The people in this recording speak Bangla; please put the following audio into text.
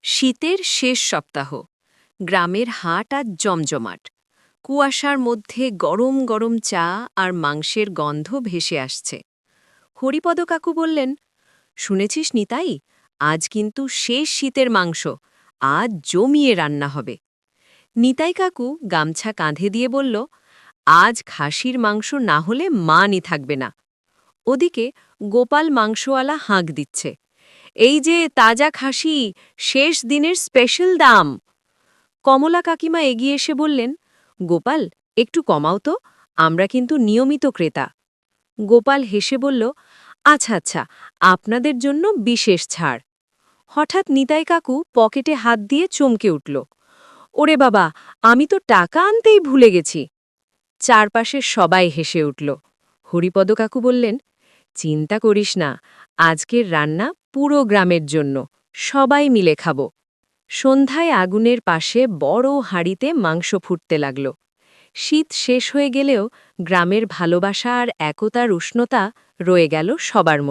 শীতের শেষ সপ্তাহ। গ্রামের হাট আজ জমজমাট। কুয়াশার মধ্যে গরম গরম চা আর মাংসের গন্ধ ভেসে আসছে। হরিপদ কাকু বললেন, শুনেছিস নিতাই, আজ কিন্তু শেষ শীতের মাংস, আজ জমিয়ে রান্না হবে। নিতাই কাকু গামছা কাঁধে দিয়ে বলল, আজ খাসির মাংস না হলে মানই থাকবে না। ওদিকে গোপাল মাংসওয়ালা হাঁক দিচ্ছে, এই যে তাজা খাসি, শেষ দিনের স্পেশাল দাম। কমলা কাকিমা এগিয়ে এসে বললেন, গোপাল, একটু কমাও তো, আমরা কিন্তু নিয়মিত ক্রেতা। গোপাল হেসে বলল, আচ্ছা আচ্ছা, আপনাদের জন্য বিশেষ ছাড়। হঠাৎ নিতাই কাকু পকেটে হাত দিয়ে চমকে উঠল, ওরে বাবা, আমি তো টাকা আনতেই ভুলে গেছি। চারপাশের সবাই হেসে উঠল। হরিপদ কাকু বললেন, চিন্তা করিস না, আজকের রান্না পুরো গ্রামের জন্য, সবাই মিলে খাব। সন্ধ্যায় আগুনের পাশে বড় হাঁড়িতে মাংস ফুটতে লাগল। শীত শেষ হয়ে গেলেও গ্রামের ভালোবাসা আর একতার উষ্ণতা রয়ে গেল সবার মধ্যে।